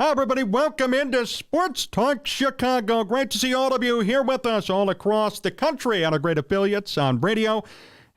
Hi, everybody. Welcome into Sports Talk Chicago. Great to see all of you here with us all across the country on our great affiliates on radio,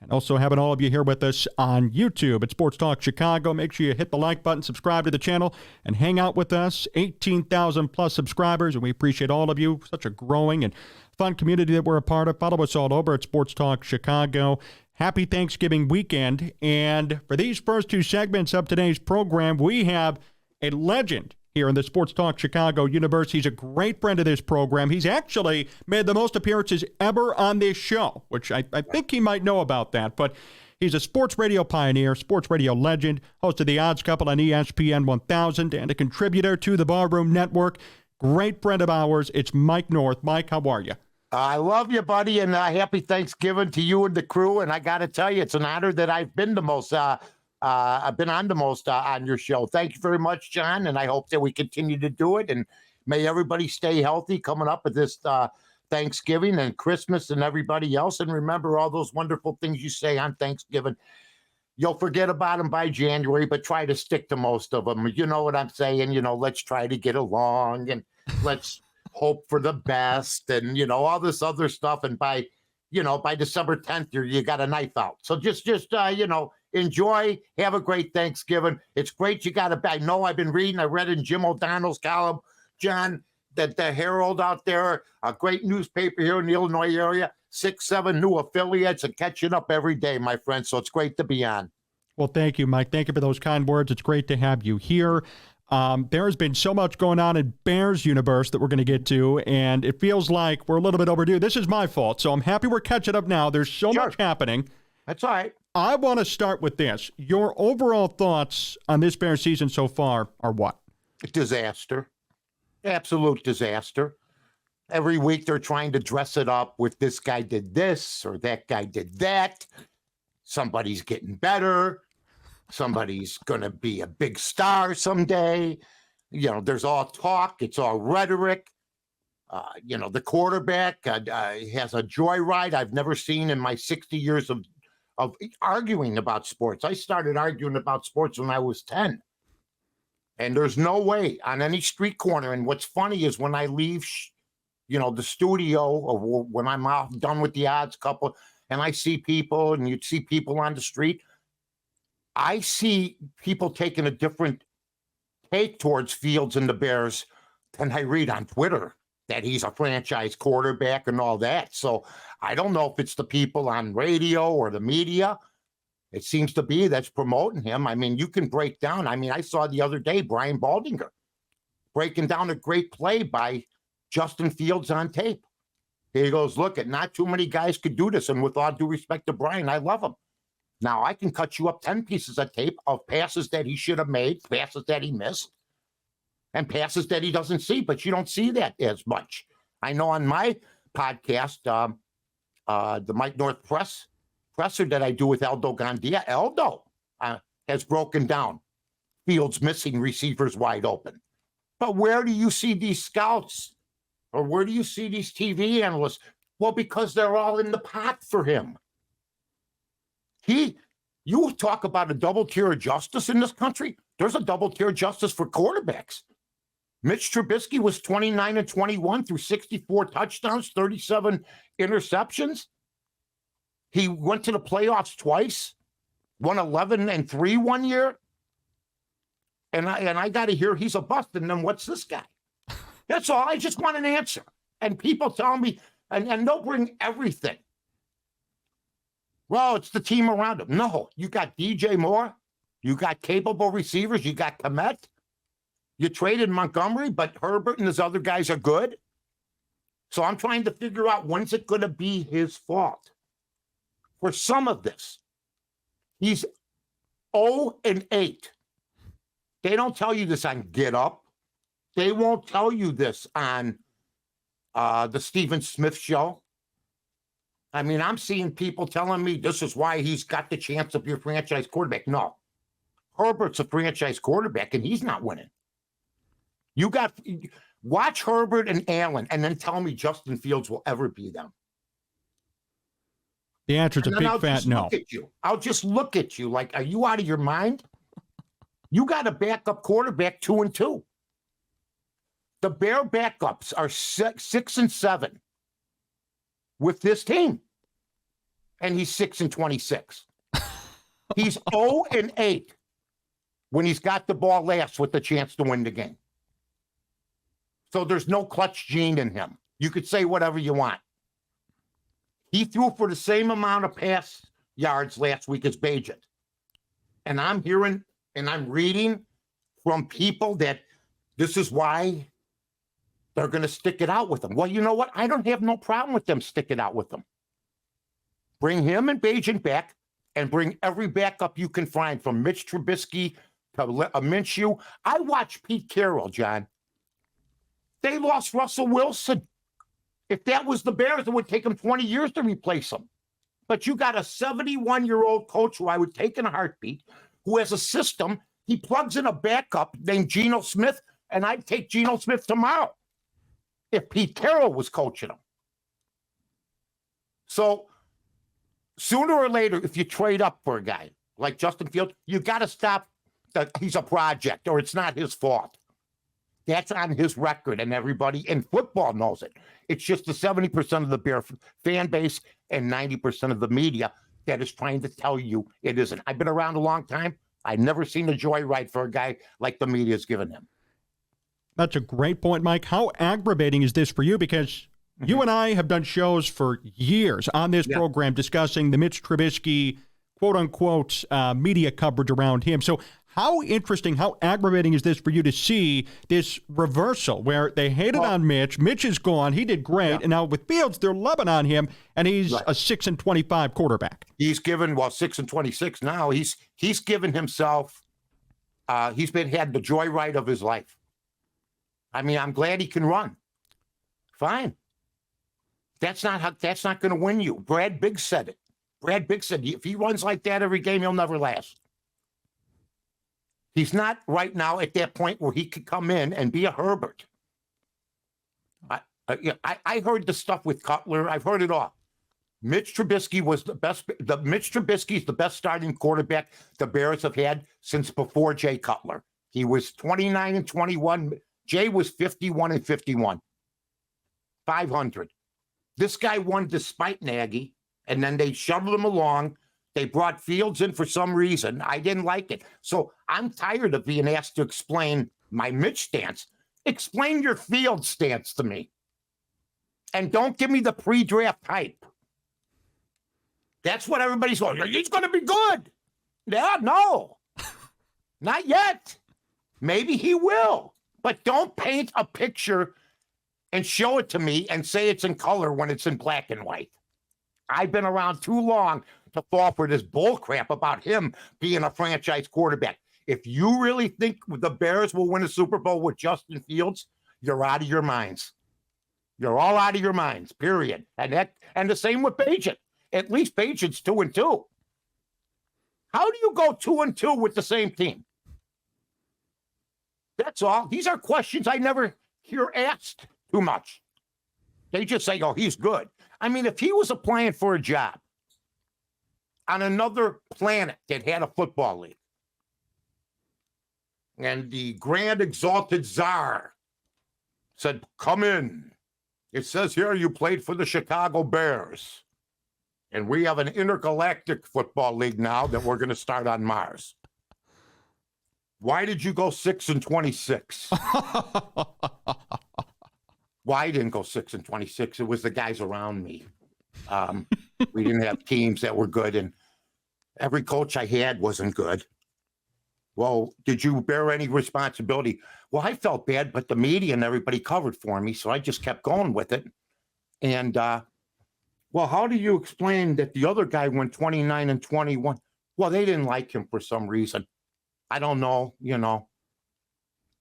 and also having all of you here with us on YouTube at Sports Talk Chicago. Make sure you hit the like button, subscribe to the channel, and hang out with us. 18,000 plus subscribers, and we appreciate all of you. Such a growing and fun community that we're a part of. Follow us all over at Sports Talk Chicago. Happy Thanksgiving weekend. And for these first two segments of today's program, we have a legend here in the Sports Talk Chicago universe. He's a great friend of this program. He's actually made the most appearances ever on this show, which I think he might know about that. But he's a sports radio pioneer, sports radio legend, host of The Odds Couple on ESPN 1000, and a contributor to the Barroom Network. Great friend of ours. It's Mike North. Mike, how are you? I love you, buddy, and happy Thanksgiving to you and the crew. And I got to tell you, it's an honor that I've been the most I've been on the most on your show. Thank you very much, John, and I hope that we continue to do it. And may everybody stay healthy coming up at this Thanksgiving and Christmas and everybody else. And remember all those wonderful things you say on Thanksgiving. You'll forget about them by January, but try to stick to most of them. You know what I'm saying? You know, let's try to get along and let's hope for the best and, you know, all this other stuff. And by December 10th, you got a knife out. So just enjoy, have a great Thanksgiving. It's great you got I know I've been reading, I read in Jim O'Donnell's column, John, that the Herald out there, a great newspaper here in the Illinois area, 6-7 new affiliates and catching up every day, my friend. So it's great to be on. Well, thank you, Mike. Thank you for those kind words. It's great to have you here. There has been so much going on in Bears universe that we're going to get to, and it feels like we're a little bit overdue. This is my fault, so I'm happy we're catching up now. There's so much happening. That's all right. I want to start with this. Your overall thoughts on this Bears season so far are what? Disaster. Absolute disaster. Every week they're trying to dress it up with this guy did this or that guy did that. Somebody's getting better. Somebody's going to be a big star someday. You know, there's all talk. It's all rhetoric. The quarterback has a joyride I've never seen in my 60 years of arguing about sports. I started arguing about sports when I was 10. And there's no way on any street corner. And what's funny is when I leave, the studio or when I'm out done with the Odds Couple and I see people and you'd see people on the street, I see people taking a different take towards Fields and the Bears than I read on Twitter that he's a franchise quarterback and all that. So I don't know if it's the people on radio or the media. It seems to be that's promoting him. I mean, you can break down. I mean, I saw the other day Brian Baldinger breaking down a great play by Justin Fields on tape. He goes, look, not too many guys could do this. And with all due respect to Brian, I love him. Now, I can cut you up 10 pieces of tape of passes that he should have made, passes that he missed, and passes that he doesn't see, but you don't see that as much. I know on my podcast, the Mike North presser that I do with Aldo Gandia, has broken down Fields missing receivers wide open. But where do you see these scouts or where do you see these TV analysts? Well, because they're all in the pot for him. You talk about a double tier of justice in this country. There's a double tier of justice for quarterbacks. Mitch Trubisky was 29-21 through 64 touchdowns, 37 interceptions. He went to the playoffs twice, won 11-3 one year. And I got to hear he's a bust. And then what's this guy? That's all. I just want an answer. And people tell me, and they'll bring everything. Well, it's the team around him. No, you got DJ Moore. You got capable receivers. You got Komet. You traded Montgomery, but Herbert and his other guys are good. So I'm trying to figure out when's it going to be his fault. For some of this, he's 0-8. They don't tell you this on Get Up. They won't tell you this on the Stephen Smith show. I mean, I'm seeing people telling me this is why he's got the chance to be a franchise quarterback. No. Herbert's a franchise quarterback, and he's not winning. Watch Herbert and Allen, and then tell me Justin Fields will ever be them. The answer is a big fat no. I'll just look at you like, are you out of your mind? You got a backup quarterback 2-2. The Bear backups are 6-7 with this team. And he's 6-26. He's 0-8 when he's got the ball last with the chance to win the game. So there's no clutch gene in him. You could say whatever you want. He threw for the same amount of pass yards last week as Bagent. And I'm hearing and I'm reading from people that this is why they're going to stick it out with him. Well, you know what? I don't have no problem with them sticking out with him. Bring him and Bagent back and bring every backup you can find from Mitch Trubisky to Minshew. I watched Pete Carroll, John. They lost Russell Wilson. If that was the Bears, it would take them 20 years to replace him. But you got a 71-year-old coach who I would take in a heartbeat, who has a system. He plugs in a backup named Geno Smith, and I'd take Geno Smith tomorrow if Pete Carroll was coaching him. So sooner or later, if you trade up for a guy like Justin Fields, you got to stop that he's a project or it's not his fault. That's on his record, and everybody in football knows it. It's just the 70% of the Bear fan base and 90% of the media that is trying to tell you it isn't. I've been around a long time. I've never seen a joyride for a guy like the media's given him. That's a great point, Mike. How aggravating is this for you? Because you and I have done shows for years on this program discussing the Mitch Trubisky, quote-unquote, media coverage around him. So how interesting, how aggravating is this for you to see this reversal where they hated on Mitch, Mitch is gone, he did great, and now with Fields, they're loving on him, and he's a 6-25 quarterback. He's given, 6-26 now, he's given himself, had the joyride of his life. I mean, I'm glad he can run. Fine. That's not going to win you. Brad Biggs said it. Brad Biggs said, if he runs like that every game, he'll never last. He's not right now at that point where he could come in and be a Herbert. I heard the stuff with Cutler. I've heard it all. Mitch Trubisky was the best. Mitch Trubisky is the best starting quarterback the Bears have had since before Jay Cutler. He was 29-21. Jay was 51-51. 500. This guy won despite Nagy, and then they shoved him along. They brought Fields in for some reason. I didn't like it. So I'm tired of being asked to explain my Mitch stance. Explain your Fields stance to me. And don't give me the pre-draft hype. That's what everybody's going, he's going to be good. Yeah, no. Not yet. Maybe he will. But don't paint a picture and show it to me and say it's in color when it's in black and white. I've been around too long to fall for this bull crap about him being a franchise quarterback. If you really think the Bears will win a Super Bowl with Justin Fields, you're out of your minds. You're all out of your minds, period. And the same with Bagent. At least Bagent's 2-2. How do you go 2-2 with the same team? That's all. These are questions I never hear asked too much. They just say, oh, he's good. I mean, if he was applying for a job on another planet that had a football league, and the grand exalted czar said, come in. It says here you played for the Chicago Bears, and we have an intergalactic football league now that we're going to start on Mars. Why did you go 6-26? Why I didn't go 6-26? It was the guys around me. We didn't have teams that were good, and every coach I had wasn't good. Well, did you bear any responsibility? Well, I felt bad, but the media and everybody covered for me, so I just kept going with it. And, well, how do you explain that the other guy went 29-21? Well, they didn't like him for some reason. I don't know,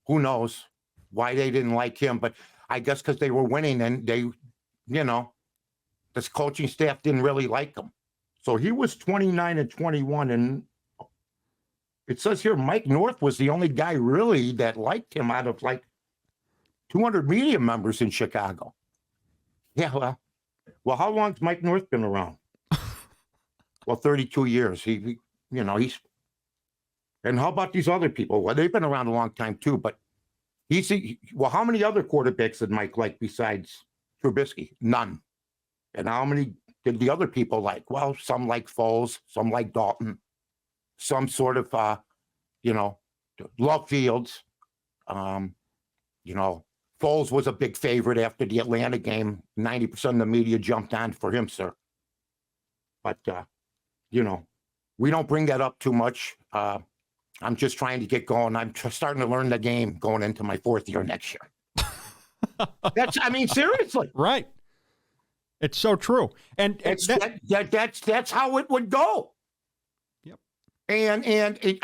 who knows why they didn't like him, but I guess because they were winning and they, this coaching staff didn't really like him. So he was 29-21, and it says here Mike North was the only guy really that liked him out of like 200 media members in Chicago. Yeah, well, how long's Mike North been around? Well, 32 years. He's, and how about these other people? Well, they've been around a long time too, but Well, how many other quarterbacks did Mike like besides Trubisky? None. And how many did the other people like? Well, some like Foles, some like Dalton, some sort of, love Fields. Foles was a big favorite after the Atlanta game. 90% of the media jumped on for him, sir. But, we don't bring that up too much. I'm just trying to get going. I'm starting to learn the game going into my 4th year next year. Seriously. Right. It's so true. And that's how it would go. Yep. And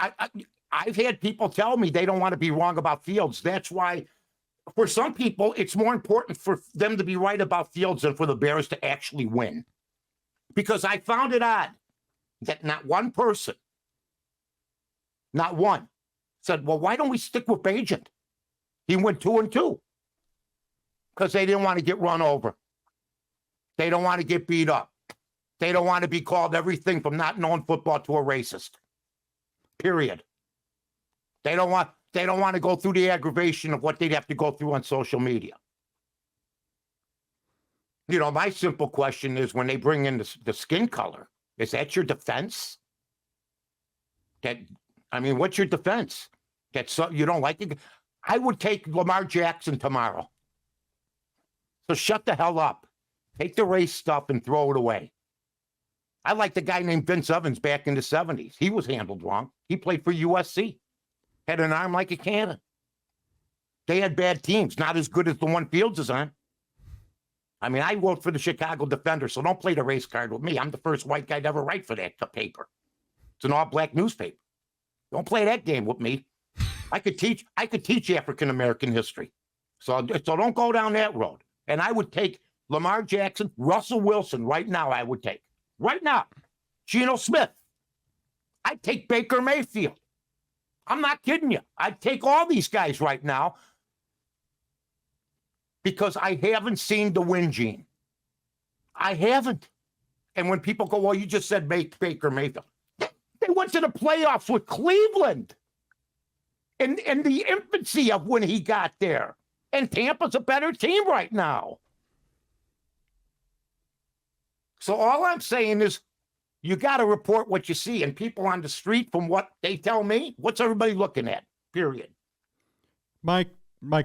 I've had people tell me they don't want to be wrong about Fields. That's why, for some people, it's more important for them to be right about Fields than for the Bears to actually win. Because I found it odd that not one person, not one, said, well, why don't we stick with Bagent? He went 2-2 because they didn't want to get run over. They don't want to get beat up. They don't want to be called everything from not knowing football to a racist. Period. They don't want to go through the aggravation of what they'd have to go through on social media. My simple question is, when they bring in the skin color, is that your defense? What's your defense? You don't like it? I would take Lamar Jackson tomorrow. So shut the hell up. Take the race stuff and throw it away. I like the guy named Vince Evans back in the 70s. He was handled wrong. He played for USC. Had an arm like a cannon. They had bad teams, not as good as the one Fields is on. I worked for the Chicago Defender, so don't play the race card with me. I'm the first white guy to ever write for that paper. It's an all-black newspaper. Don't play that game with me. I could teach African-American history. So don't go down that road. And I would take Lamar Jackson, Russell Wilson right now, I would take. Right now. Geno Smith. I'd take Baker Mayfield. I'm not kidding you. I'd take all these guys right now because I haven't seen the win gene. I haven't. And when people go, well, you just said Baker Mayfield. They went to the playoffs with Cleveland in the infancy of when he got there. And Tampa's a better team right now. So all I'm saying is you got to report what you see. And people on the street, from what they tell me, what's everybody looking at? Period. Mike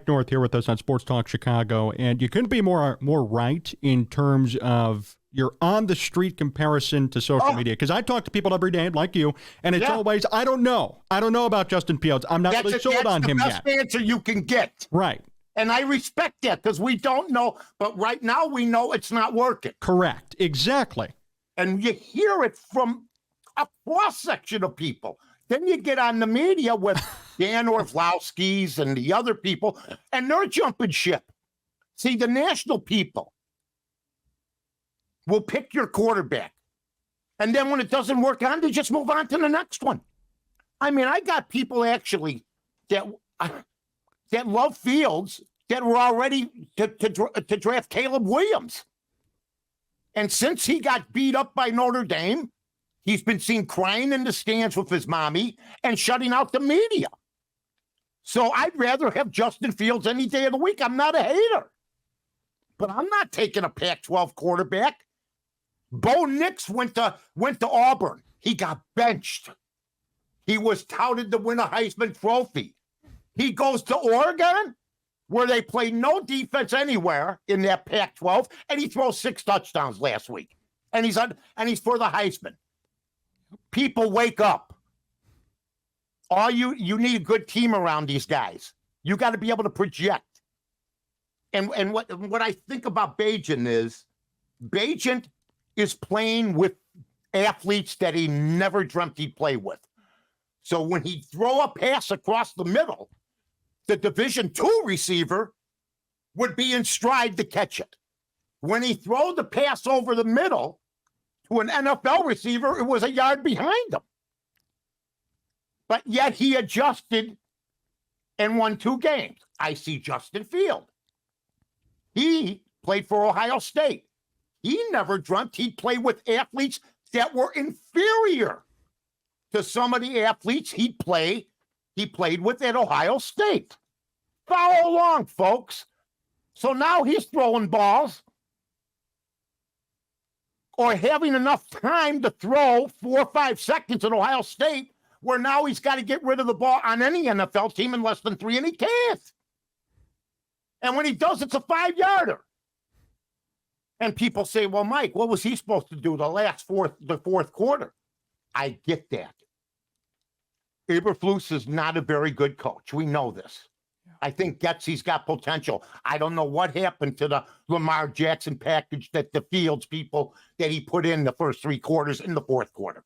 North here with us on Sports Talk Chicago. And you couldn't be more right in terms of your on-the-street comparison to social media. Because I talk to people every day like you, and it's always, I don't know. I don't know about Justin Fields. I'm not really sold on him yet. That's the best answer you can get. Right. And I respect that because we don't know. But right now we know it's not working. Correct. Exactly. And you hear it from a cross-section of people. Then you get on the media with Dan Orlovsky's and the other people, and they're jumping ship. See, the national people will pick your quarterback. And then when it doesn't work on, they just move on to the next one. I got people actually that love Fields that were already to draft Caleb Williams. And since he got beat up by Notre Dame, he's been seen crying in the stands with his mommy and shutting out the media. So I'd rather have Justin Fields any day of the week. I'm not a hater. But I'm not taking a Pac-12 quarterback. Bo Nix went to Auburn. He got benched. He was touted to win a Heisman Trophy. He goes to Oregon, where they play no defense anywhere in that Pac-12, and he throws 6 touchdowns last week. And he's for the Heisman. People, wake up. You need a good team around these guys. You got to be able to project. And what I think about Bagent is playing with athletes that he never dreamt he'd play with. So when he throw a pass across the middle, the Division II receiver would be in stride to catch it. When he throw the pass over the middle to an NFL receiver, it was a yard behind him. But yet he adjusted and won 2 games. I see Justin Field. He played for Ohio State. He never dreamt he'd play with athletes that were inferior to some of the athletes he played with at Ohio State. Follow along, folks. So now he's throwing balls or having enough time to throw 4 or 5 seconds at Ohio State, where now he's got to get rid of the ball on any NFL team in less than 3, and he can't. And when he does, it's a 5-yarder. And people say, well, Mike, what was he supposed to do the fourth quarter? I get that. Eberflus is not a very good coach. We know this. I think Getsy's got potential. I don't know what happened to the Lamar Jackson package that the Fields people that he put in the first 3 quarters in the fourth quarter.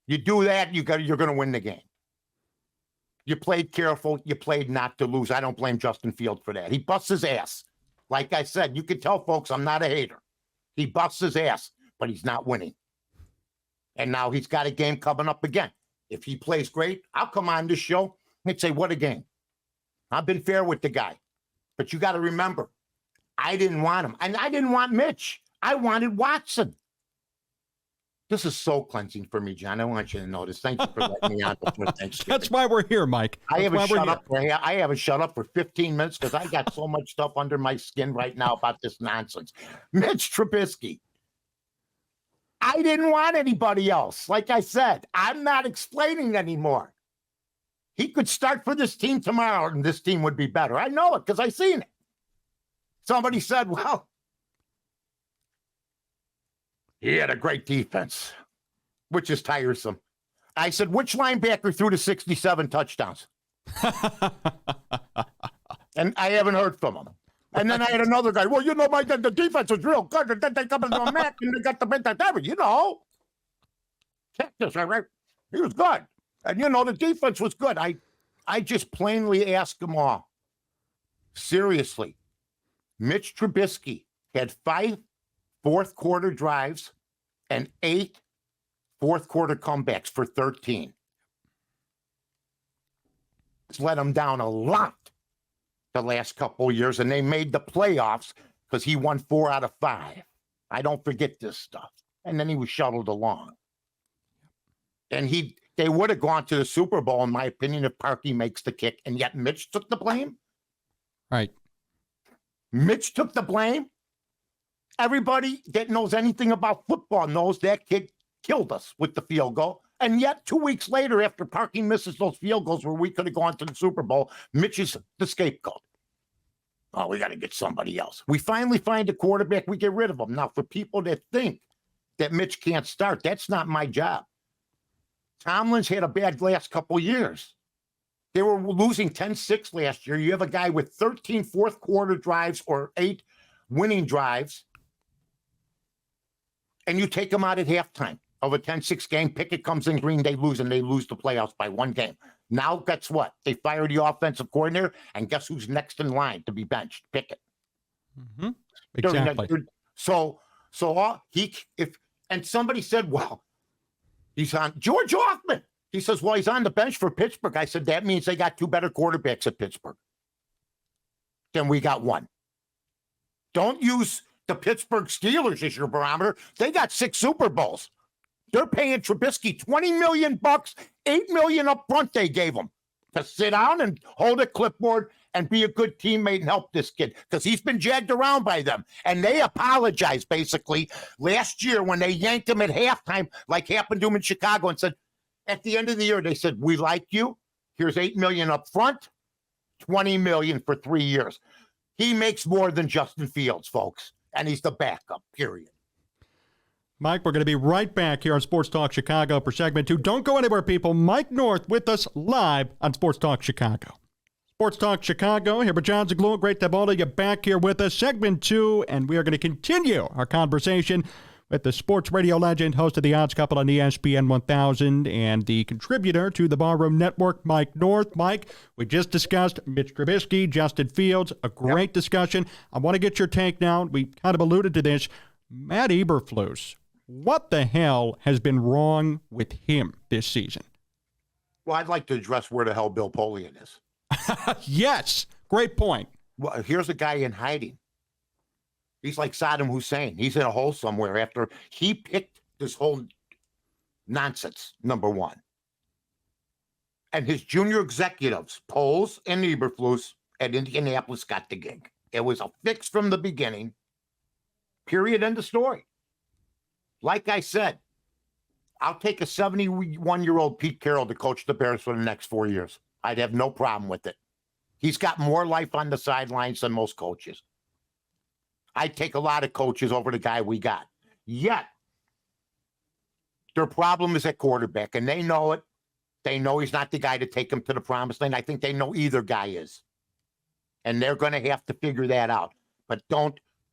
You do that, you're going to win the game. You played careful. You played not to lose. I don't blame Justin Fields for that. He busts his ass. Like I said, you can tell folks I'm not a hater. He busts his ass, but he's not winning. And now he's got a game coming up again. If he plays great, I'll come on this show and say, what a game. I've been fair with the guy. But you got to remember, I didn't want him. And I didn't want Mitch. I wanted Watson. This is soul cleansing for me, John. I want you to know this. Thank you for letting me on before Thanksgiving. That's why we're here, Mike. I haven't shut up for 15 minutes because I got so much stuff under my skin right now about this nonsense. Mitch Trubisky. I didn't want anybody else. Like I said, I'm not explaining anymore. He could start for this team tomorrow and this team would be better. I know it because I seen it. Somebody said, well, he had a great defense, which is tiresome. I said, which linebacker threw the 67 touchdowns? And I haven't heard from him. And then I had another guy. Well, the defense was real good. And then they come into a match and they got the bent. Texas, right? He was good. And, the defense was good. I just plainly asked them all. Seriously, Mitch Trubisky had 5 fourth-quarter drives and 8 fourth-quarter comebacks for 13. It's let him down a lot the last couple of years, and they made the playoffs because he won 4 out of 5. I don't forget this stuff. And then he was shuttled along. And they would have gone to the Super Bowl, in my opinion, if Parkey makes the kick, and yet Mitch took the blame? Right. Mitch took the blame? Everybody that knows anything about football knows that kid killed us with the field goal. And yet 2 weeks later, after Parkey misses those field goals where we could have gone to the Super Bowl, Mitch is the scapegoat. Oh, we got to get somebody else. We finally find a quarterback, we get rid of him. Now, for people that think that Mitch can't start, that's not my job. Tomlin's had a bad last couple years. They were losing 10-6 last year. You have a guy with 13 fourth-quarter drives or 8 winning drives, and you take him out at halftime of a 10-6 game. Pickett comes in, Green Day lose, and they lose the playoffs by 1 game. Now, guess what? They fire the offensive coordinator, and guess who's next in line to be benched? Pickett. Mm-hmm. Exactly. And somebody said, well, he's on George Hoffman. He says, well, he's on the bench for Pittsburgh. I said, that means they got 2 better quarterbacks at Pittsburgh than we got 1. Don't use the Pittsburgh Steelers as your barometer. They got 6 Super Bowls. They're paying Trubisky $20 million, $8 million up front they gave him to sit down and hold a clipboard and be a good teammate and help this kid because he's been jagged around by them. And they apologized, basically, last year when they yanked him at halftime, like happened to him in Chicago, and said, at the end of the year, they said, we like you. Here's $8 million up front, $20 million for 3 years. He makes more than Justin Fields, folks, and he's the backup, period. Mike, we're going to be right back here on Sports Talk Chicago for segment 2. Don't go anywhere, people. Mike North with us live on Sports Talk Chicago. Sports Talk Chicago, here with Jon Zaghloul. Great to have all of you back here with us. Segment 2, and we are going to continue our conversation with the sports radio legend, host of The Odds Couple on ESPN 1000, and the contributor to the Barroom Network, Mike North. Mike, we just discussed Mitch Trubisky, Justin Fields, a great discussion. I want to get your take now. We kind of alluded to this. Matt Eberflus, what the hell has been wrong with him this season? Well, I'd like to address where the hell Bill Polian is. Yes, great point. Well, here's a guy in hiding. He's like Saddam Hussein. He's in a hole somewhere after he picked this whole nonsense, number one. And his junior executives, Poles and Eberflus at Indianapolis, got the gig. It was a fix from the beginning. Period. End of story. Like I said, I'll take a 71-year-old Pete Carroll to coach the Bears for the next 4 years. I'd have no problem with it. He's got more life on the sidelines than most coaches. I'd take a lot of coaches over the guy we got. Yet, their problem is at quarterback, and they know it. They know he's not the guy to take them to the promised land. I think they know either guy is. And they're going to have to figure that out. But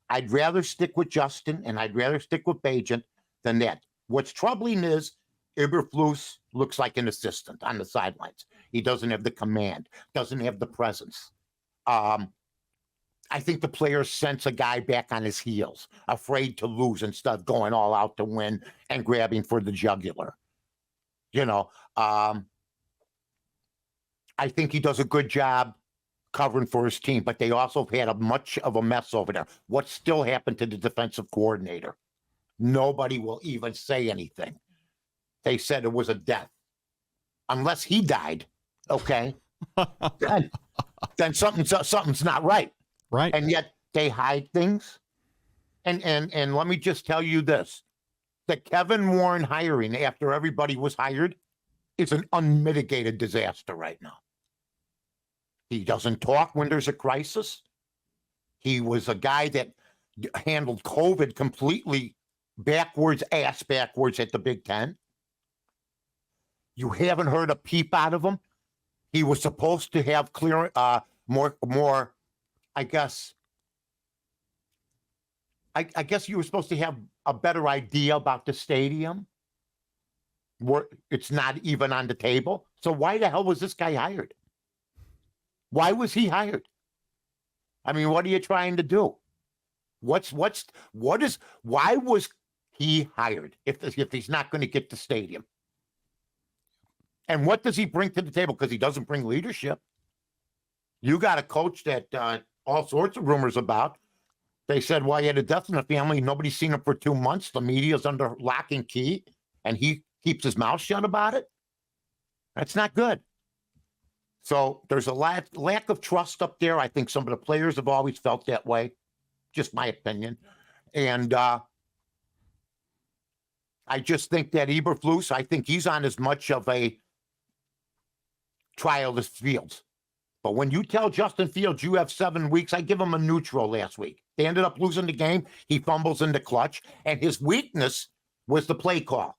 I'd rather stick with Justin, and I'd rather stick with Bagent than that. What's troubling is Eberflus looks like an assistant on the sidelines. He doesn't have the command, doesn't have the presence. I think the players sense a guy back on his heels, afraid to lose instead of going all out to win and grabbing for the jugular. I think he does a good job covering for his team, but they also have had much of a mess over there. What still happened to the defensive coordinator? Nobody will even say anything. They said it was a death. Unless he died, okay, then something's not right. Right. And yet they hide things. And let me just tell you this. The Kevin Warren hiring after everybody was hired is an unmitigated disaster right now. He doesn't talk when there's a crisis. He was a guy that handled COVID completely ass backwards at the Big Ten. You haven't heard a peep out of him. He was supposed to have more, I guess. I guess you were supposed to have a better idea about the stadium. It's not even on the table. So why the hell was this guy hired? Why was he hired? I mean, what are you trying to do? Why was he hired if he's not going to get the stadium? And what does he bring to the table? Because he doesn't bring leadership. You got a coach that all sorts of rumors about. They said, well, he had a death in the family. Nobody's seen him for 2 months. The media's under lock and key, and he keeps his mouth shut about it. That's not good. So there's a lack of trust up there. I think some of the players have always felt that way. Just my opinion. And I just think that Eberflus, I think he's on as much of a trial as Fields. But when you tell Justin Fields you have 7 weeks, I give him a neutral last week. They ended up losing the game. He fumbles in the clutch. And his weakness was the play call.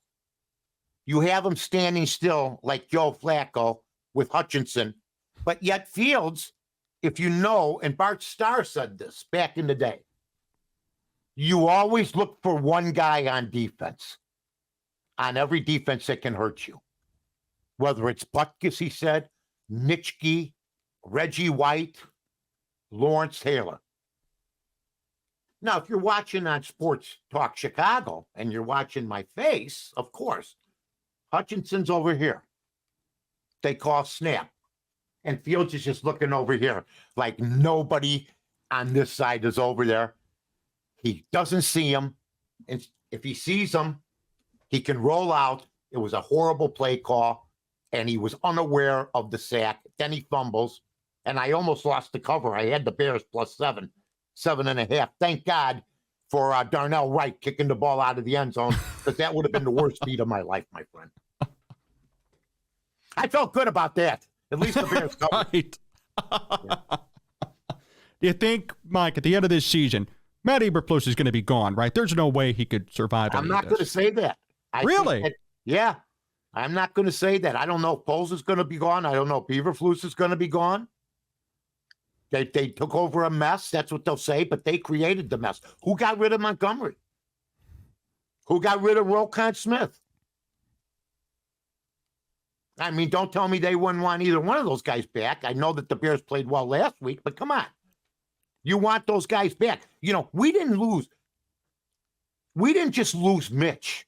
You have him standing still like Joe Flacco with Hutchinson. But yet Fields, if you know, and Bart Starr said this back in the day, you always look for one guy on defense, on every defense that can hurt you. Whether it's Butkus, he said, Nitschke, Reggie White, Lawrence Taylor. Now, if you're watching on Sports Talk Chicago and you're watching my face, of course, Hutchinson's over here. They call snap. And Fields is just looking over here like nobody on this side is over there. He doesn't see him. And if he sees him, he can roll out. It was a horrible play call, and he was unaware of the sack. Then he fumbles, and I almost lost the cover. I had the Bears plus 7.5. Thank God for Darnell Wright kicking the ball out of the end zone, because that would have been the worst beat of my life, my friend. I felt good about that. At least the Bears covered. Right. Yeah. Do you think, Mike, at the end of this season, Matt Eberflus is going to be gone, right? There's no way he could survive. I'm not going to say that. Really? Yeah. I'm not going to say that. I don't know if Poles is going to be gone. I don't know if Eberflus is going to be gone. They took over a mess. That's what they'll say, but they created the mess. Who got rid of Montgomery? Who got rid of Roquan Smith? I mean, don't tell me they wouldn't want either one of those guys back. I know that the Bears played well last week, but come on. You want those guys back. You know, we didn't just lose Mitch,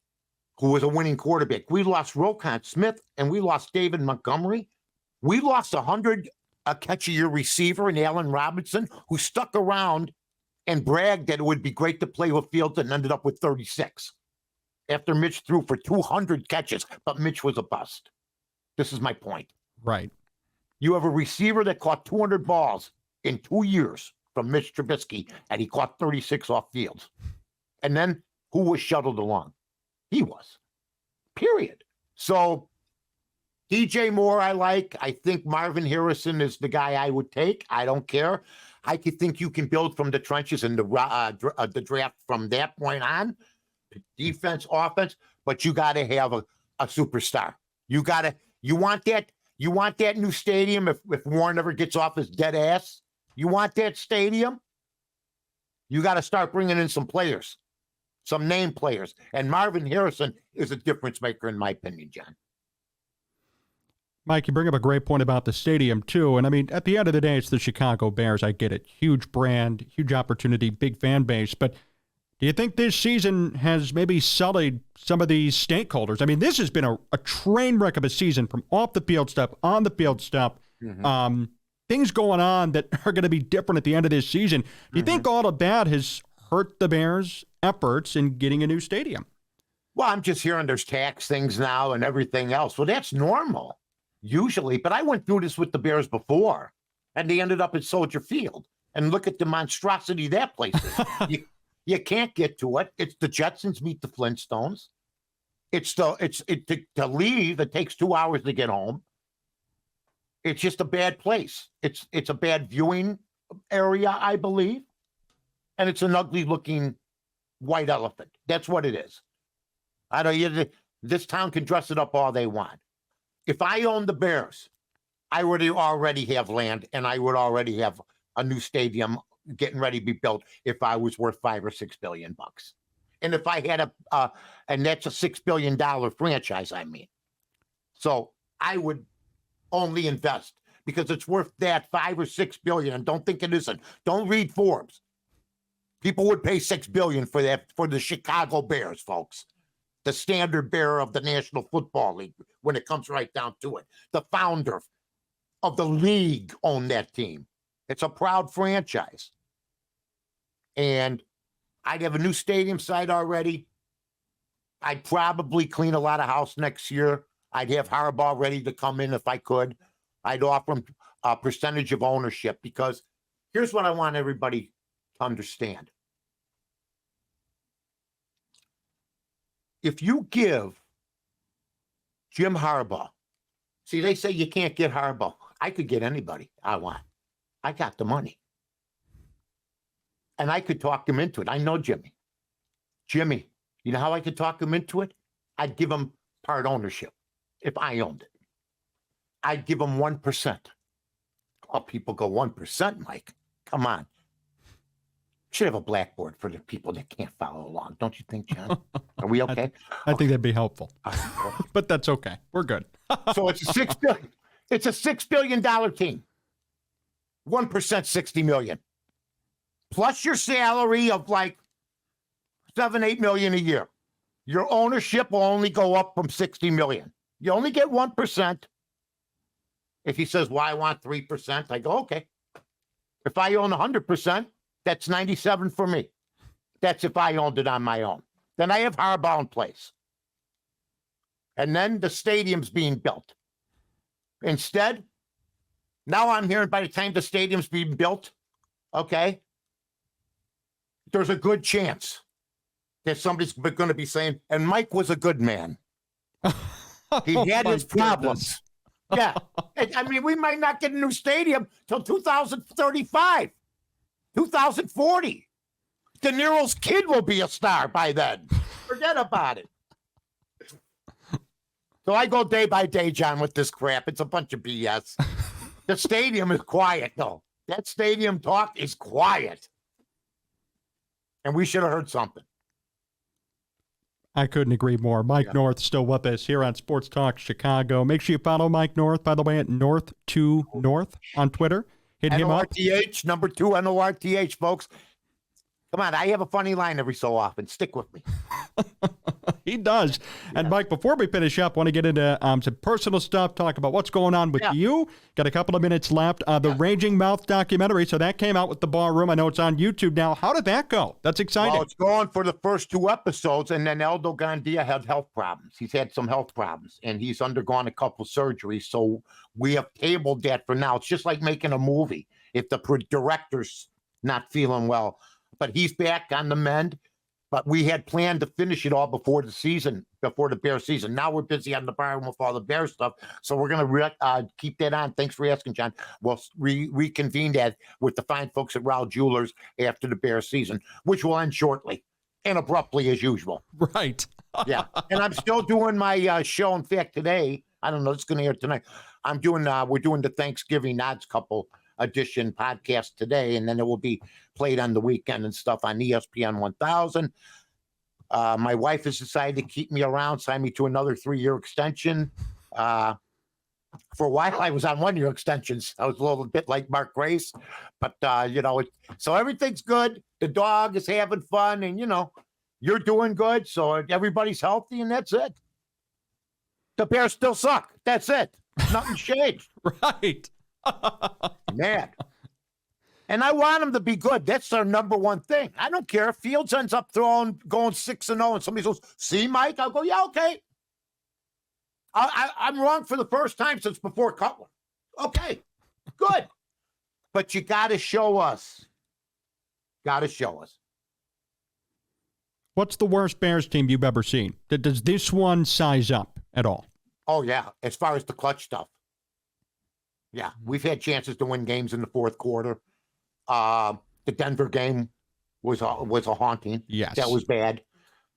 who was a winning quarterback. We lost Roquan Smith, and we lost David Montgomery. We lost 100 a catch-a-year receiver in Allen Robinson, who stuck around and bragged that it would be great to play with Fields and ended up with 36 after Mitch threw for 200 catches, but Mitch was a bust. This is my point. Right. You have a receiver that caught 200 balls in 2 years from Mitch Trubisky, and he caught 36 off fields. And then who was shuttled along? He was. Period. So DJ Moore, I like. I think Marvin Harrison is the guy I would take. I don't care. I could think you can build from the trenches and the draft from that point on, defense, offense. But you got to have a superstar. You want that new stadium. If Warren ever gets off his dead ass, you want that stadium. You got to start bringing in some players, some name players, and Marvin Harrison is a difference maker in my opinion, John. Mike, you bring up a great point about the stadium, too. And, I mean, at the end of the day, it's the Chicago Bears. I get it. Huge brand, huge opportunity, big fan base. But do you think this season has maybe sullied some of these stakeholders? I mean, this has been a train wreck of a season from off the field stuff, on the field stuff. Mm-hmm. Things going on that are going to be different at the end of this season. Do you think all of that has hurt the Bears' efforts in getting a new stadium? Well, I'm just hearing there's tax things now and everything else. Well, that's normal. Usually, but I went through this with the Bears before, and they ended up at Soldier Field. And look at the monstrosity that place is. you can't get to it. It's the Jetsons meet the Flintstones. To leave. It takes 2 hours to get home. It's just a bad place. It's a bad viewing area, I believe, and it's an ugly looking white elephant. That's what it is. I don't. This town can dress it up all they want. If I owned the Bears, I would already have land, and I would already have a new stadium getting ready to be built if I was worth $5 or $6 billion. And if I had and that's a $6 billion franchise, I mean. So I would only invest because it's worth that $5 or $6 billion. And don't think it isn't. Don't read Forbes. People would pay $6 billion for that, for the Chicago Bears, folks. The standard bearer of the National Football League when it comes right down to it. The founder of the league owned that team. It's a proud franchise. And I'd have a new stadium site already. I'd probably clean a lot of house next year. I'd have Harbaugh ready to come in if I could. I'd offer him a percentage of ownership because here's what I want everybody to understand. If you give Jim Harbaugh, see, they say you can't get Harbaugh. I could get anybody I want. I got the money. And I could talk him into it. I know Jimmy. Jimmy, you know how I could talk him into it? I'd give him part ownership if I owned it. I'd give him 1%. Oh, people go 1%, Mike. Come on. Should have a blackboard for the people that can't follow along. Don't you think, John? Are we okay? I think that'd be helpful. But that's okay. We're good. So it's a $6 billion. It's a $6 billion team. 1%, $60 million. Plus your salary of like $7-8 million a year. Your ownership will only go up from $60 million. You only get 1%. If he says, well, I want 3%, I go, okay. If I own 100%, that's 97 for me. That's if I owned it on my own. Then I have Harbaugh in place. And then the stadium's being built. Instead, now I'm hearing by the time the stadium's being built, okay, there's a good chance that somebody's going to be saying, and Mike was a good man. He had his problems. Yeah. I mean, we might not get a new stadium till 2035. 2040. De Niro's kid will be a star by then. Forget about it. So I go day by day, John, with this crap. It's a bunch of BS. The stadium is quiet, though. That stadium talk is quiet. And we should have heard something. I couldn't agree more. Mike North still with us here on Sports Talk Chicago. Make sure you follow Mike North, by the way, at North2North on Twitter. Hit him up. North, number 2, North, folks. Come on, I have a funny line every so often. Stick with me. He does. And Mike, before we finish up, want to get into some personal stuff, talk about what's going on with you. Got a couple of minutes left. The Raging Mouth documentary, so that came out with the Bar Room. I know it's on YouTube now. How did that go? That's exciting. Well, it's going for the first 2 episodes, and then Aldo Gandia had health problems. He's had some health problems, and he's undergone a couple surgeries, so we have tabled that for now. It's just like making a movie if the director's not feeling well. But he's back on the mend. But we had planned to finish it all before the Bear season. Now we're busy on the Bar Room with all the Bear stuff. So we're going to keep that on. Thanks for asking, John. We'll reconvene that with the fine folks at Rowell Jewelers after the Bear season, which will end shortly and abruptly as usual. Right. Yeah. And I'm still doing my show. In fact, today, I don't know, it's going to air tonight. We're doing the Thanksgiving Odds Couple edition podcast today, and then it will be played on the weekend and stuff on ESPN 1000. My wife has decided to keep me around, sign me to another 3-year extension. For a while, I was on 1-year extensions. I was a little bit like Mark Grace, but so everything's good. The dog is having fun, and you're doing good. So everybody's healthy, and that's it. The Bears still suck. That's it. Nothing's changed. Right. Man. And I want them to be good. That's their number one thing. I don't care if Fields ends up going 6-0 and somebody goes, see, Mike? I'll go, yeah, okay. I'm wrong for the first time since before Cutler. Okay, good. But you got to show us. Got to show us. What's the worst Bears team you've ever seen? Does this one size up at all? Oh, yeah, as far as the clutch stuff. Yeah, we've had chances to win games in the fourth quarter. The Denver game was a haunting. Yes. That was bad.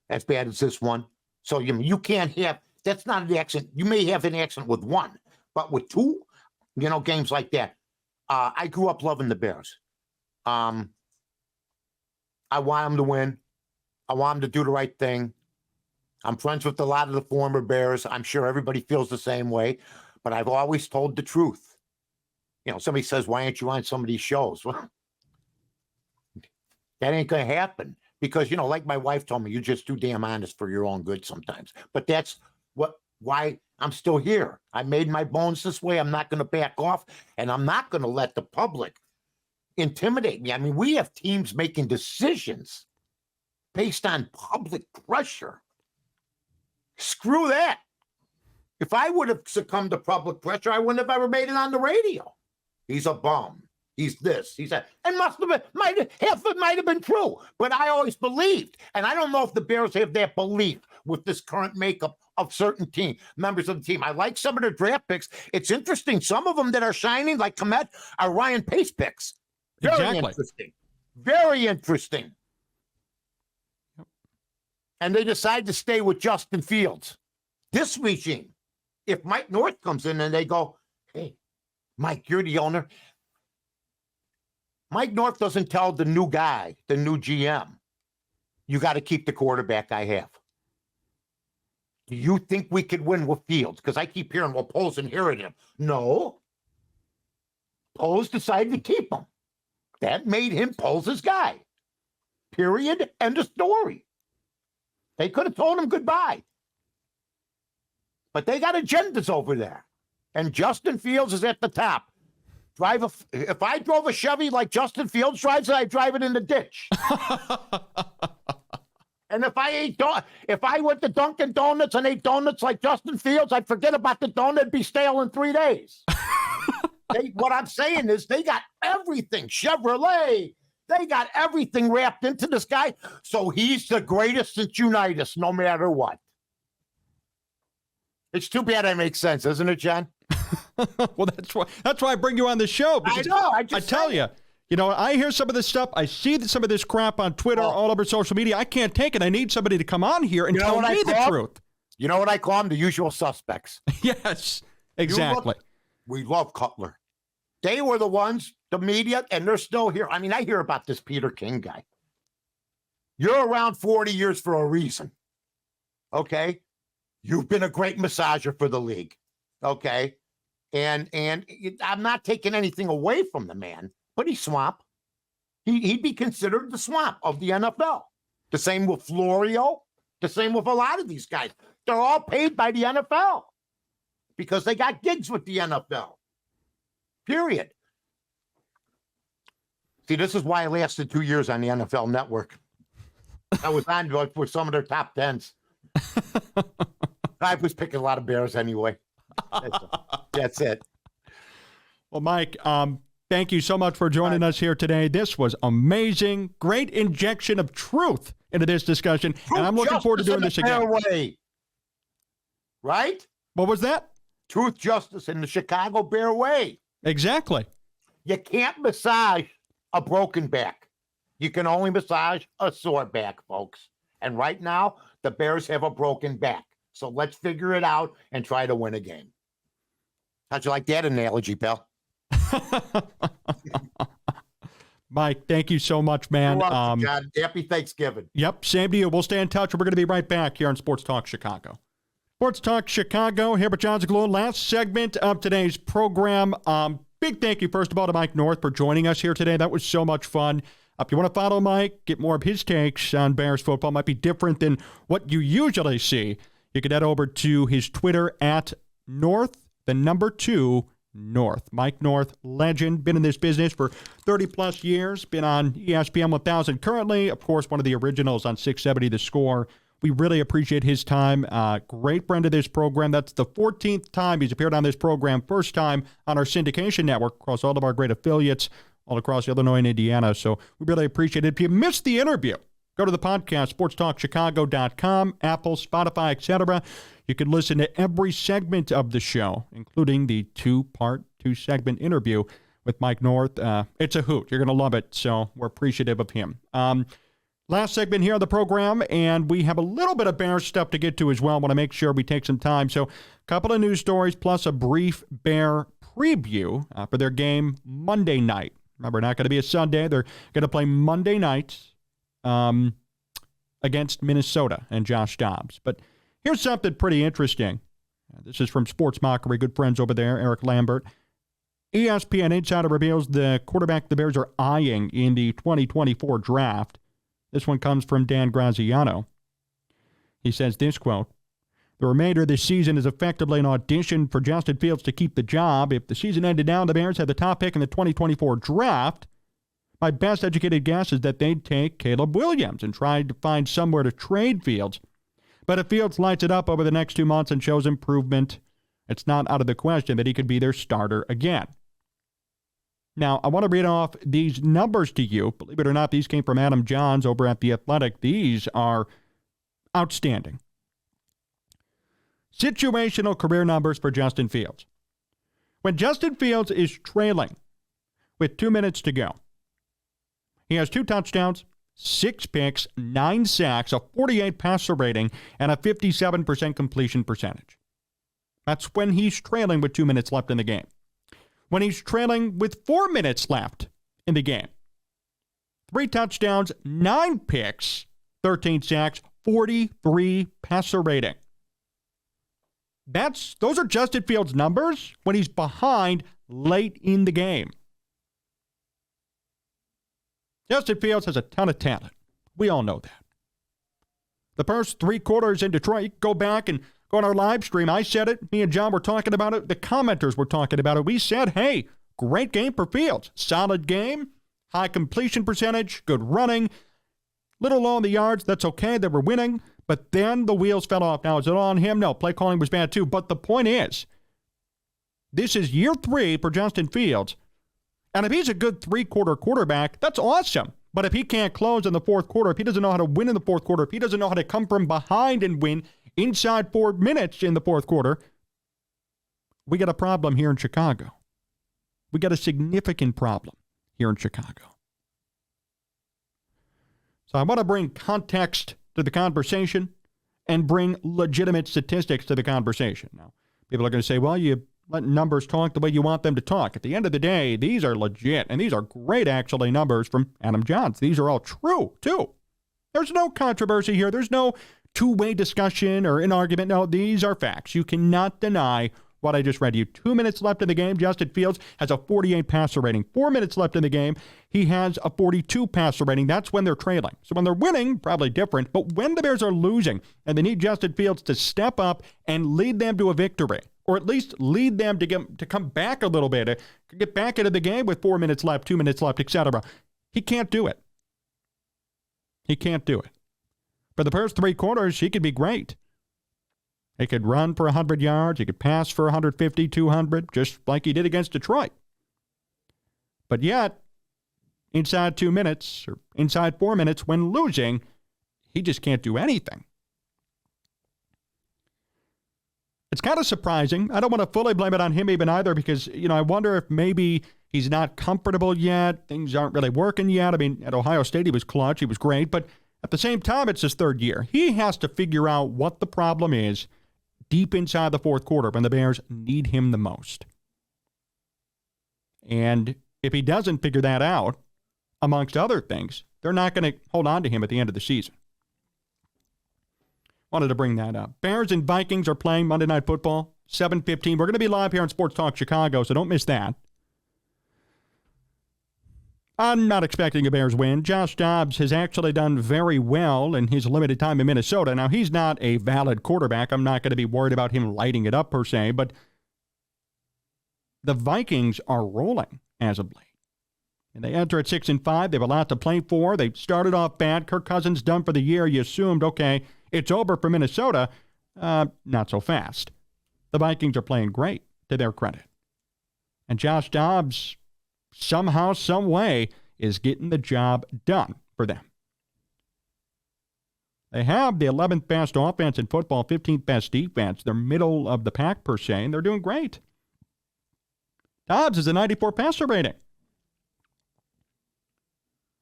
As bad as this one. So you can't have, that's not an accident. You may have an accident with one, but with 2, games like that. I grew up loving the Bears. I want them to win. I want them to do the right thing. I'm friends with a lot of the former Bears. I'm sure everybody feels the same way, but I've always told the truth. Somebody says, why aren't you on some of these shows? Well, that ain't going to happen because, like my wife told me, you're just too damn honest for your own good sometimes. But that's why I'm still here. I made my bones this way. I'm not going to back off, and I'm not going to let the public intimidate me. I mean, we have teams making decisions based on public pressure. Screw that. If I would have succumbed to public pressure, I wouldn't have ever made it on the radio. He's a bum. He's this. He's that. And half of it might have been true, but I always believed. And I don't know if the Bears have that belief with this current makeup of certain members of the team. I like some of their draft picks. It's interesting. Some of them that are shining, like Komet, are Ryan Pace picks. Very interesting. Very interesting. And they decide to stay with Justin Fields. This regime, if Mike North comes in and they go, hey, Mike, you're the owner. Mike North doesn't tell the new guy, the new GM, you got to keep the quarterback I have. Do you think we could win with Fields? Because I keep hearing, well, Poles inherited him. No. Poles decided to keep him. That made him Poles' guy. Period. End of story. They could have told him goodbye. But they got agendas over there. And Justin Fields is at the top. If I drove a Chevy like Justin Fields drives it, I'd drive it in the ditch. And if I went to Dunkin' Donuts and ate donuts like Justin Fields, I'd forget about the donut, it'd be stale in 3 days. What I'm saying is they got everything. Chevrolet, they got everything wrapped into this guy. So he's the greatest since Unitas, no matter what. It's too bad I make sense, isn't it, John? Well, that's why I bring you on the show. I know. I tell you, I hear some of this stuff. I see some of this crap on Twitter, all over social media. I can't take it. I need somebody to come on here and tell me the truth. You know what I call them? The usual suspects. Yes, exactly. We love Cutler. They were the ones, the media, and they're still here. I mean, I hear about this Peter King guy. You're around 40 years for a reason. Okay? You've been a great massager for the league. Okay? And I'm not taking anything away from the man, but he's swamp. He'd be considered the swamp of the NFL. The same with Florio. The same with a lot of these guys. They're all paid by the NFL because they got gigs with the NFL. Period. See, this is why I lasted 2 years on the NFL Network. I was on for some of their top 10s. I was picking a lot of Bears anyway. That's it. Well, Mike, thank you so much for joining us here today. This was amazing. Great injection of truth into this discussion. And I'm looking forward to doing this again. Way. Right? What was that? Truth, justice, in the Chicago Bear way. Exactly. You can't massage a broken back. You can only massage a sore back, folks. And right now, the Bears have a broken back. So let's figure it out and try to win a game. How'd you like that analogy, pal? Mike, thank you so much, man. You're welcome, John. Happy Thanksgiving. Yep, same to you. We'll stay in touch. We're going to be right back here on Sports Talk Chicago. Sports Talk Chicago, here with Jon Zaghloul. Last segment of today's program. Big thank you, first of all, to Mike North for joining us here today. That was so much fun. If you want to follow Mike, get more of his takes on Bears football, might be different than what you usually see. You can head over to his Twitter at North2 North. Mike North, legend, been in this business for 30-plus years, been on ESPN 1000 currently, of course, one of the originals on 670 The Score. We really appreciate his time. Great friend of this program. That's the 14th time he's appeared on this program, first time on our syndication network across all of our great affiliates all across Illinois and Indiana. So we really appreciate it. If you missed the interview, go to the podcast, sportstalkchicago.com, Apple, Spotify, etc. You can listen to every segment of the show, including the two-segment interview with Mike North. It's a hoot. You're going to love it, so we're appreciative of him. Last segment here on the program, and we have a little bit of Bears stuff to get to as well. I want to make sure we take some time. So a couple of news stories plus a brief Bear preview for their game Monday night. Remember, not going to be a Sunday. They're going to play Monday night against Minnesota and Josh Dobbs. But here's something pretty interesting. This is from Sports Mockery, good friends over there, Eric Lambert. ESPN Insider reveals the quarterback the Bears are eyeing in the 2024 draft. This one comes from Dan Graziano. He says this, quote, "The remainder of this season is effectively an audition for Justin Fields to keep the job. If the season ended now, the Bears had the top pick in the 2024 draft. My best educated guess is that they'd take Caleb Williams and try to find somewhere to trade Fields. But if Fields lights it up over the next 2 months and shows improvement, it's not out of the question that he could be their starter again." Now, I want to read off these numbers to you. Believe it or not, these came from Adam Johns over at The Athletic. These are outstanding. Situational career numbers for Justin Fields. When Justin Fields is trailing with 2 minutes to go, he has 2 touchdowns, 6 picks, 9 sacks, a 48 passer rating, and a 57% completion percentage. That's when he's trailing with 2 minutes left in the game. When he's trailing with 4 minutes left in the game, 3 touchdowns, 9 picks, 13 sacks, 43 passer rating. Those are Justin Fields' numbers when he's behind late in the game. Justin Fields has a ton of talent. We all know that. The first 3 quarters in Detroit, you can go back and go on our live stream. I said it. Me and John were talking about it. The commenters were talking about it. We said, hey, great game for Fields. Solid game. High completion percentage. Good running. Little low on the yards. That's okay. They were winning. But then the wheels fell off. Now, is it on him? No. Play calling was bad too. But the point is, this is year 3 for Justin Fields. And if he's a good 3-quarter quarterback, that's awesome. But if he can't close in the fourth quarter, if he doesn't know how to win in the fourth quarter, if he doesn't know how to come from behind and win inside 4 minutes in the fourth quarter, we got a problem here in Chicago. We got a significant problem here in Chicago. So I want to bring context to the conversation and bring legitimate statistics to the conversation. Now, people are going to say, well, you let numbers talk the way you want them to talk. At the end of the day, these are legit, and these are great, actually, numbers from Adam Johns. These are all true, too. There's no controversy here. There's no two-way discussion or an argument. No, these are facts. You cannot deny what I just read you. 2 minutes left in the game. Justin Fields has a 48 passer rating. 4 minutes left in the game. He has a 42 passer rating. That's when they're trailing. So when they're winning, probably different. But when the Bears are losing and they need Justin Fields to step up and lead them to a victory, or at least lead them to come back a little bit, to get back into the game with 4 minutes left, 2 minutes left, etc., he can't do it. He can't do it. For the first 3 quarters, he could be great. He could run for 100 yards. He could pass for 150, 200, just like he did against Detroit. But yet, inside 2 minutes, or inside 4 minutes, when losing, he just can't do anything. It's kind of surprising. I don't want to fully blame it on him even either because, I wonder if maybe he's not comfortable yet. Things aren't really working yet. I mean, at Ohio State, he was clutch. He was great. But at the same time, it's his 3rd year. He has to figure out what the problem is deep inside the 4th quarter when the Bears need him the most. And if he doesn't figure that out, amongst other things, they're not going to hold on to him at the end of the season. Wanted to bring that up. Bears and Vikings are playing Monday Night Football, 7:15. We're going to be live here on Sports Talk Chicago, so don't miss that. I'm not expecting a Bears win. Josh Dobbs has actually done very well in his limited time in Minnesota. Now, he's not a valid quarterback. I'm not going to be worried about him lighting it up per se, but the Vikings are rolling as of late. And they enter at 6-5. They have a lot to play for. They started off bad. Kirk Cousins done for the year. You assumed, okay, it's over for Minnesota. Not so fast. The Vikings are playing great, to their credit. And Josh Dobbs, somehow, some way, is getting the job done for them. They have the 11th best offense in football, 15th best defense. They're middle of the pack, per se, and they're doing great. Dobbs is a 94 passer rating.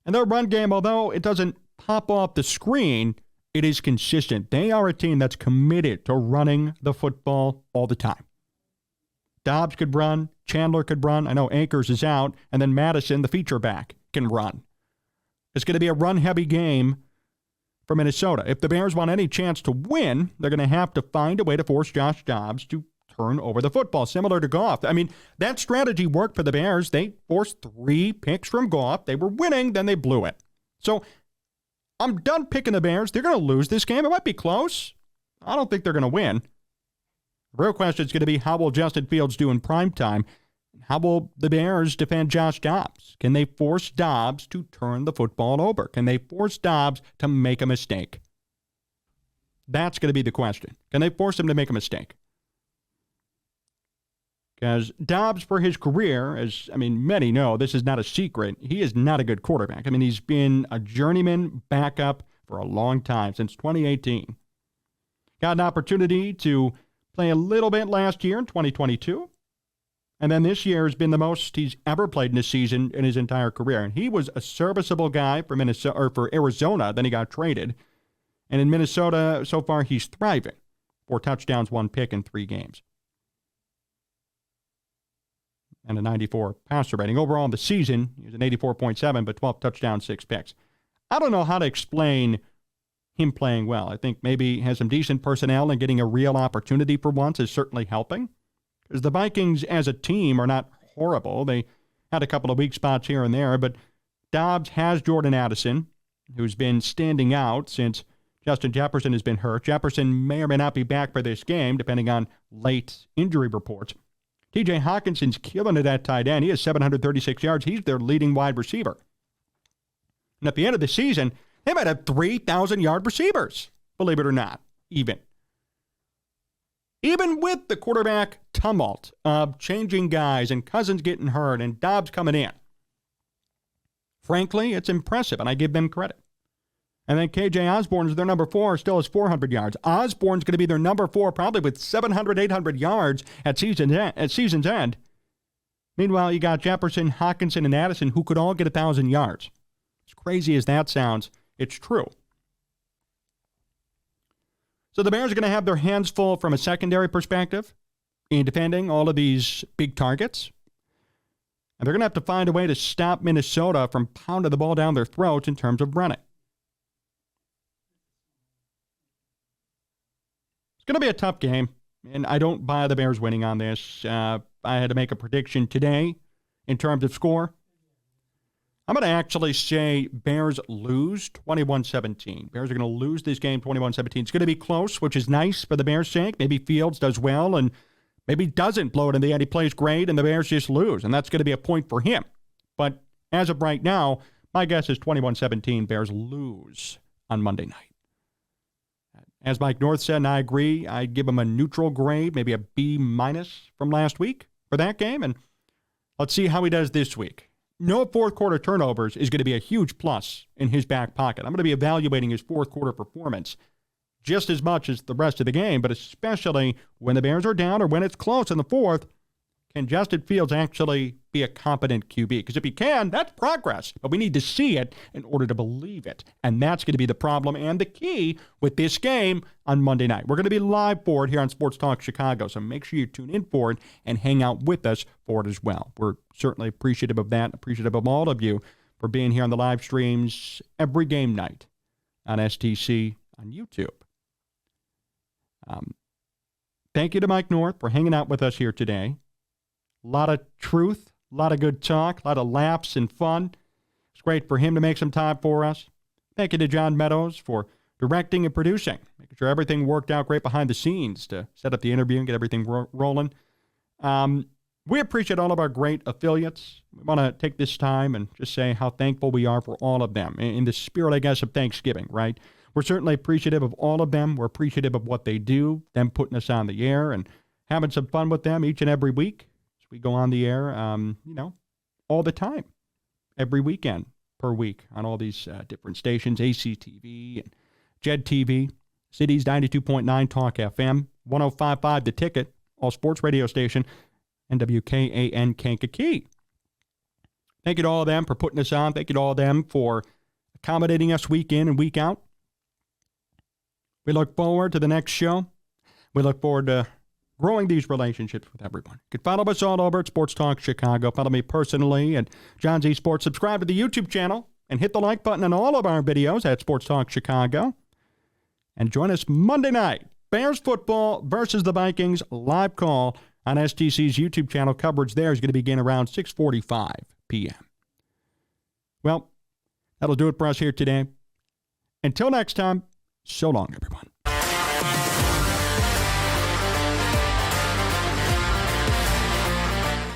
And their run game, although it doesn't pop off the screen, it is consistent. They are a team that's committed to running the football all the time. Dobbs could run. Chandler could run. I know Akers is out. And then Madison, the feature back, can run. It's going to be a run-heavy game for Minnesota. If the Bears want any chance to win, they're going to have to find a way to force Josh Dobbs to turn over the football, similar to Goff. I mean, that strategy worked for the Bears. They forced 3 picks from Goff. They were winning, then they blew it. So I'm done picking the Bears. They're going to lose this game. It might be close. I don't think they're going to win. The real question is going to be, how will Justin Fields do in primetime? How will the Bears defend Josh Dobbs? Can they force Dobbs to turn the football over? Can they force Dobbs to make a mistake? That's going to be the question. Can they force him to make a mistake? Because Dobbs, for his career, as many know, this is not a secret. He is not a good quarterback. He's been a journeyman backup for a long time, since 2018. Got an opportunity to play a little bit last year in 2022. And then this year has been the most he's ever played in a season in his entire career. And he was a serviceable guy for Minnesota or for Arizona. Then he got traded. And in Minnesota, so far, he's thriving. 4 touchdowns, 1 pick in 3 games. And a 94 passer rating. Overall in the season, he was an 84.7, but 12 touchdowns, 6 picks. I don't know how to explain him playing well. I think maybe he has some decent personnel and getting a real opportunity for once is certainly helping. Because the Vikings as a team are not horrible. They had a couple of weak spots here and there, but Dobbs has Jordan Addison, who's been standing out since Justin Jefferson has been hurt. Jefferson may or may not be back for this game, depending on late injury reports. T.J. Hawkinson's killing it at tight end. He has 736 yards. He's their leading wide receiver. And at the end of the season, they might have 3,000-yard receivers, believe it or not, even. Even with the quarterback tumult of changing guys and Cousins getting hurt and Dobbs coming in. Frankly, it's impressive, and I give them credit. And then K.J. Osborne is their number 4, still has 400 yards. Osborne's going to be their number 4, probably with 700, 800 yards at season's end. Meanwhile, you got Jefferson, Hawkinson, and Addison, who could all get 1,000 yards. As crazy as that sounds, it's true. So the Bears are going to have their hands full from a secondary perspective in defending all of these big targets. And they're going to have to find a way to stop Minnesota from pounding the ball down their throats in terms of running. It's going to be a tough game. and I don't buy the Bears winning on this. I had to make a prediction today in terms of score. I'm going to actually say Bears lose 21-17. Bears are going to lose this game 21-17. It's going to be close, which is nice for the Bears' sake. Maybe Fields does well, and maybe doesn't blow it in the end. He plays great, and the Bears just lose, and that's going to be a point for him. But as of right now, my guess is 21-17. Bears lose on Monday night. As Mike North said, and I agree, I'd give him a neutral grade, maybe a B- from last week for that game, and let's see how he does this week. No fourth quarter turnovers is going to be a huge plus in his back pocket. I'm going to be evaluating his fourth quarter performance just as much as the rest of the game, but especially when the Bears are down or when it's close in the fourth, can Justin Fields actually be a competent QB? Because if he can, that's progress. But we need to see it in order to believe it. And that's going to be the problem and the key with this game on Monday night. We're going to be live for it here on Sports Talk Chicago, so make sure you tune in for it and hang out with us for it as well. We're certainly appreciative of that, appreciative of all of you for being here on the live streams every game night on STC on YouTube. Thank you to Mike North for hanging out with us here today. A lot of truth, a lot of good talk, a lot of laughs and fun. It's great for him to make some time for us. Thank you to John Meadows for directing and producing, making sure everything worked out great behind the scenes to set up the interview and get everything rolling. We appreciate all of our great affiliates. We want to take this time and just say how thankful we are for all of them in the spirit, I guess, of Thanksgiving, right? We're certainly appreciative of all of them. We're appreciative of what they do, them putting us on the air and having some fun with them each and every week. We go on the air, all the time, every weekend per week on all these different stations, ACTV and JED TV, Cities 92.9 Talk FM, 105.5 The Ticket, all sports radio station, and WKAN Kankakee. Thank you to all of them for putting us on. Thank you to all of them for accommodating us week in and week out. We look forward to the next show. We look forward to growing these relationships with everyone. You can follow us all over at Sports Talk Chicago. Follow me personally at John Z Sports. Subscribe to the YouTube channel and hit the like button on all of our videos at Sports Talk Chicago. And join us Monday night. Bears football versus the Vikings. Live call on STC's YouTube channel. Coverage there is going to begin around 6:45 p.m. Well, that'll do it for us here today. Until next time, so long, everyone.